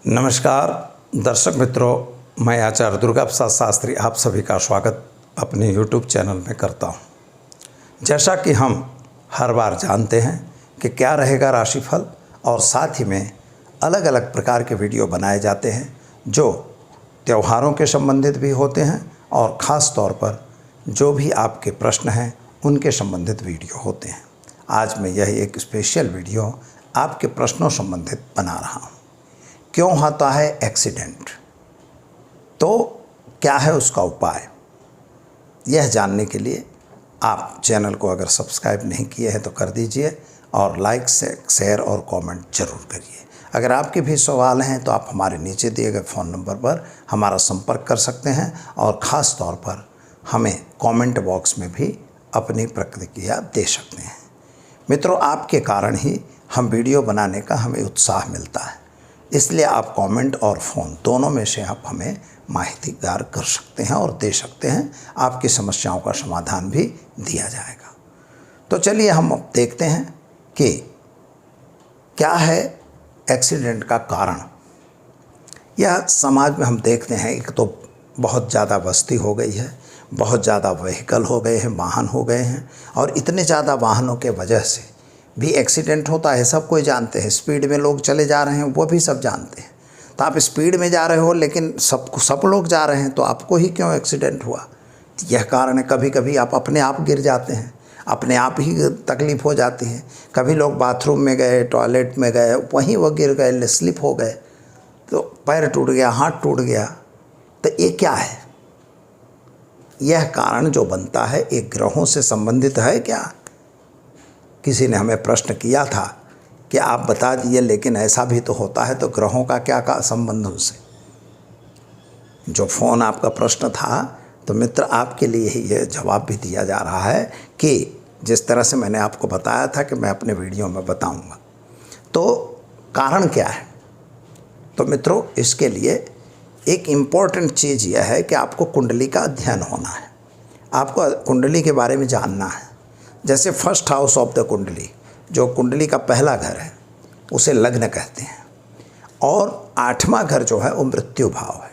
नमस्कार दर्शक मित्रों, मैं आचार्य दुर्गा प्रसाद शास्त्री आप सभी का स्वागत अपने YouTube चैनल में करता हूं। जैसा कि हम हर बार जानते हैं कि क्या रहेगा राशिफल, और साथ ही में अलग अलग प्रकार के वीडियो बनाए जाते हैं जो त्योहारों के संबंधित भी होते हैं और ख़ास तौर पर जो भी आपके प्रश्न हैं उनके संबंधित वीडियो होते हैं। आज मैं यह एक स्पेशल वीडियो आपके प्रश्नों संबंधित बना रहा हूँ। क्यों होता है एक्सीडेंट, तो क्या है उसका उपाय, यह जानने के लिए आप चैनल को अगर सब्सक्राइब नहीं किए हैं तो कर दीजिए और लाइक से शेयर और कमेंट ज़रूर करिए। अगर आपके भी सवाल हैं तो आप हमारे नीचे दिए गए फ़ोन नंबर पर हमारा संपर्क कर सकते हैं और ख़ास तौर पर हमें कमेंट बॉक्स में भी अपनी प्रतिक्रिया दे सकते हैं। मित्रों, आपके कारण ही हम वीडियो बनाने का हमें उत्साह मिलता है, इसलिए आप कमेंट और फ़ोन दोनों में से आप हमें माहितीगार कर सकते हैं और दे सकते हैं। आपकी समस्याओं का समाधान भी दिया जाएगा। तो चलिए हम अब देखते हैं कि क्या है एक्सीडेंट का कारण। यह समाज में हम देखते हैं, एक तो बहुत ज़्यादा बस्ती हो गई है, बहुत ज़्यादा व्हीकल हो गए हैं, वाहन हो गए हैं, और इतने ज़्यादा वाहनों के वजह से भी एक्सीडेंट होता है। सब कोई जानते हैं, स्पीड में लोग चले जा रहे हैं वो भी सब जानते हैं। तो आप स्पीड में जा रहे हो लेकिन सब लोग जा रहे हैं तो आपको ही क्यों एक्सीडेंट हुआ? यह कारण है। कभी कभी आप अपने आप गिर जाते हैं, अपने आप ही तकलीफ़ हो जाती है। कभी लोग बाथरूम में गए, टॉयलेट में गए, वहीं वो गिर गए, स्लिप हो गए, तो पैर टूट गया, हाथ टूट गया। तो ये क्या है? यह कारण जो बनता है एक ग्रहों से संबंधित है क्या? किसी ने हमें प्रश्न किया था कि आप बता दिए, लेकिन ऐसा भी तो होता है, तो ग्रहों का क्या संबंध उनसे? जो फ़ोन आपका प्रश्न था, तो मित्र आपके लिए ही ये जवाब भी दिया जा रहा है कि जिस तरह से मैंने आपको बताया था कि मैं अपने वीडियो में बताऊंगा। तो कारण क्या है? तो मित्रों, इसके लिए एक इम्पॉर्टेंट चीज़ यह है कि आपको कुंडली का अध्ययन होना है, आपको कुंडली के बारे में जानना है। जैसे फर्स्ट हाउस ऑफ द कुंडली, जो कुंडली का पहला घर है, उसे लग्न कहते हैं, और 8वां घर जो है वो मृत्यु भाव है।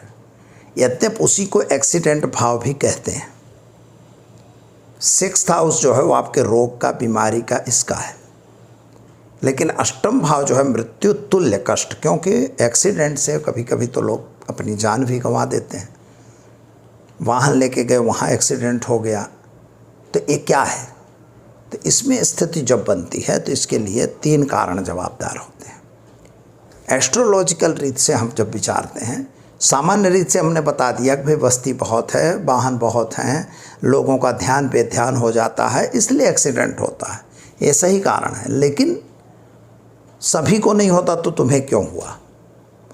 यद्यपि उसी को एक्सीडेंट भाव भी कहते हैं। 6th हाउस जो है वो आपके रोग का, बीमारी का, इसका है। लेकिन 8वां भाव जो है मृत्यु तुल्य कष्ट, क्योंकि एक्सीडेंट से कभी कभी तो लोग अपनी जान भी गंवा देते हैं। वाहन लेके गए, वहाँ एक्सीडेंट हो गया, तो ये क्या है? तो इसमें स्थिति जब बनती है तो इसके लिए 3 कारण जवाबदार होते हैं। एस्ट्रोलॉजिकल रीत से हम जब विचारते हैं, सामान्य रीत से हमने बता दिया कि भाई बस्ती बहुत है, वाहन बहुत हैं, लोगों का ध्यान बेध्यान हो जाता है, इसलिए एक्सीडेंट होता है। ये सही कारण है, लेकिन सभी को नहीं होता तो तुम्हें क्यों हुआ,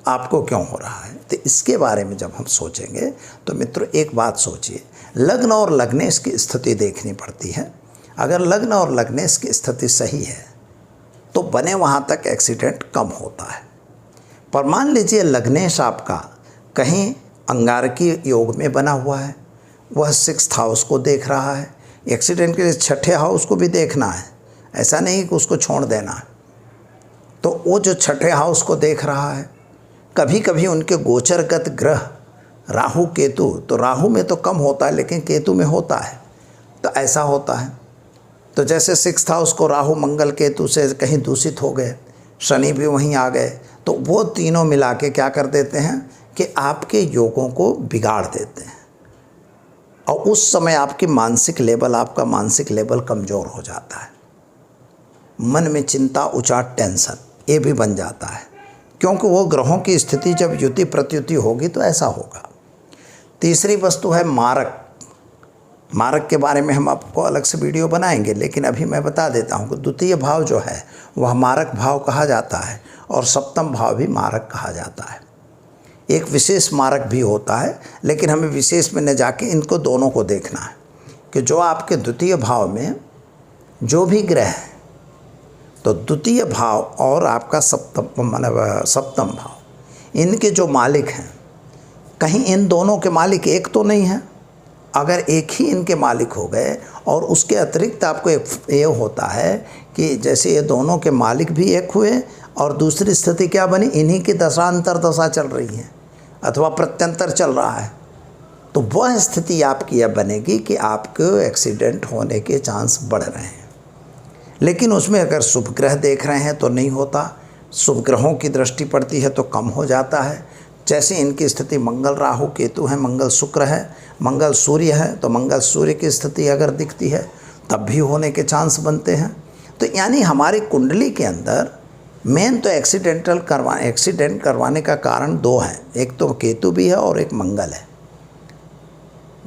आपको क्यों हो रहा है? तो इसके बारे में जब हम सोचेंगे तो मित्रों एक बात सोचिए, लग्न और लग्नेश की स्थिति देखनी पड़ती है। अगर लग्न और लग्नेश की स्थिति सही है तो बने वहाँ तक एक्सीडेंट कम होता है। पर मान लीजिए लग्नेश आपका कहीं अंगारकी योग में बना हुआ है, वह 6th हाउस को देख रहा है। एक्सीडेंट के लिए 6ठे हाउस को भी देखना है, ऐसा नहीं कि उसको छोड़ देना है। तो वो जो 6ठे हाउस को देख रहा है, कभी कभी उनके गोचरगत ग्रह राहु केतु, तो राहु में तो कम होता है लेकिन केतु में होता है, तो ऐसा होता है। तो जैसे 6th हाउस को राहु मंगल केतु से कहीं दूषित हो गए, शनि भी वहीं आ गए, तो वो तीनों मिला के क्या कर देते हैं कि आपके योगों को बिगाड़ देते हैं, और उस समय आपका मानसिक लेवल कमज़ोर हो जाता है। मन में चिंता, उचाट, टेंशन ये भी बन जाता है, क्योंकि वो ग्रहों की स्थिति जब युति प्रत्युति होगी तो ऐसा होगा। तीसरी वस्तु है मारक। मारक के बारे में हम आपको अलग से वीडियो बनाएंगे, लेकिन अभी मैं बता देता हूँ कि द्वितीय भाव जो है वह मारक भाव कहा जाता है, और 7वां भाव भी मारक कहा जाता है। एक विशेष मारक भी होता है, लेकिन हमें विशेष में न जाके इनको दोनों को देखना है कि जो आपके द्वितीय भाव में जो भी ग्रह है, तो द्वितीय भाव और आपका सप्तम भाव, इनके जो मालिक हैं, कहीं इन दोनों के मालिक एक तो नहीं है। अगर एक ही इनके मालिक हो गए, और उसके अतिरिक्त आपको एक ये होता है कि जैसे ये दोनों के मालिक भी एक हुए और दूसरी स्थिति क्या बनी, इन्हीं की दशांतर दशा चल रही है अथवा प्रत्यंतर चल रहा है, तो वह स्थिति आपकी यह बनेगी कि आपको एक्सीडेंट होने के चांस बढ़ रहे हैं। लेकिन उसमें अगर शुभ ग्रह देख रहे हैं तो नहीं होता, शुभ ग्रहों की दृष्टि पड़ती है तो कम हो जाता है। जैसे इनकी स्थिति मंगल राहु केतु है, मंगल शुक्र है, मंगल सूर्य है, तो मंगल सूर्य की स्थिति अगर दिखती है तब भी होने के चांस बनते हैं। तो यानी हमारी कुंडली के अंदर मेन तो एक्सीडेंट करवाने का कारण दो हैं, एक तो केतु भी है और एक मंगल है।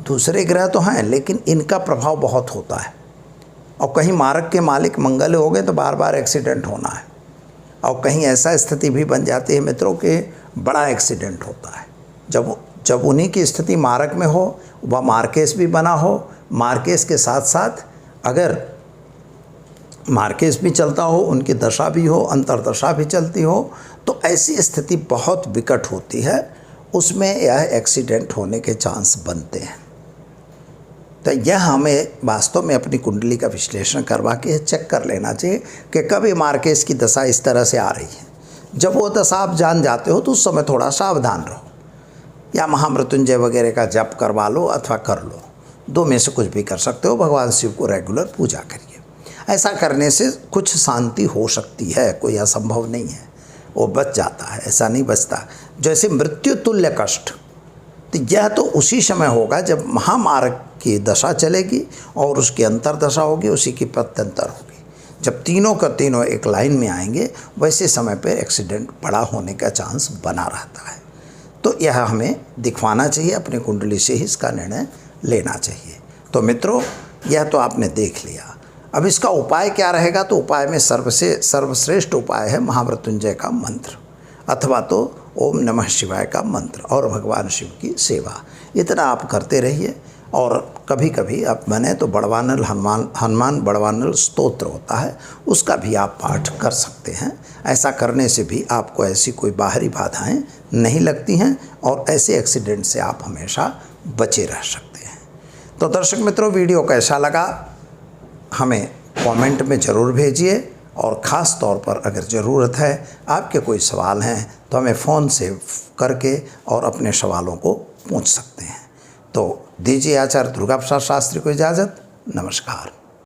दूसरे ग्रह तो हैं लेकिन इनका प्रभाव बहुत होता है, और कहीं मार्ग के मालिक मंगल हो गए तो बार बार एक्सीडेंट होना है, और कहीं ऐसा स्थिति भी बन जाती है मित्रों कि बड़ा एक्सीडेंट होता है। जब उन्हीं की स्थिति मार्ग में हो, वह मार्केस भी बना हो, मार्केस के साथ साथ अगर मार्केस भी चलता हो, उनकी दशा भी हो, अंतरदशा भी चलती हो, तो ऐसी स्थिति बहुत विकट होती है, उसमें यह एक्सीडेंट होने के चांस बनते हैं। तो यह हमें वास्तव में अपनी कुंडली का विश्लेषण करवा के चेक कर लेना चाहिए कि कभी मार्केस की दशा इस तरह से आ रही है। जब वो दशा आप जान जाते हो तो उस समय थोड़ा सावधान रहो, या महामृत्युंजय वगैरह का जप करवा लो अथवा कर लो, दो में से कुछ भी कर सकते हो। भगवान शिव को रेगुलर पूजा करिए, ऐसा करने से कुछ शांति हो सकती है, कोई असंभव नहीं है, वो बच जाता है, ऐसा नहीं बचता। जैसे मृत्यु तुल्य कष्ट, तो यह तो उसी समय होगा जब महामार्ग की दशा चलेगी और उसकी अंतरदशा होगी, उसी की प्रत्यंतर होगी। जब तीनों का तीनों एक लाइन में आएंगे, वैसे समय पर एक्सीडेंट बड़ा होने का चांस बना रहता है। तो यह हमें दिखवाना चाहिए, अपनी कुंडली से ही इसका निर्णय लेना चाहिए। तो मित्रों, यह तो आपने देख लिया। अब इसका उपाय क्या रहेगा, तो उपाय में सर्वश्रेष्ठ उपाय है महामृत्युंजय का मंत्र, अथवा तो ओम नमः शिवाय का मंत्र और भगवान शिव की सेवा। इतना आप करते रहिए। और कभी कभी आप बने तो बड़वानल हनुमान बड़वानल स्तोत्र होता है, उसका भी आप पाठ कर सकते हैं। ऐसा करने से भी आपको ऐसी कोई बाहरी बाधाएं नहीं लगती हैं और ऐसे एक्सीडेंट से आप हमेशा बचे रह सकते हैं। तो दर्शक मित्रों, वीडियो कैसा लगा हमें कमेंट में ज़रूर भेजिए, और ख़ास तौर पर अगर ज़रूरत है, आपके कोई सवाल हैं तो हमें फ़ोन से करके और अपने सवालों को पूछ सकते हैं। तो दीजिए आचार्य दुर्गा प्रसाद शास्त्री को इजाज़त। नमस्कार।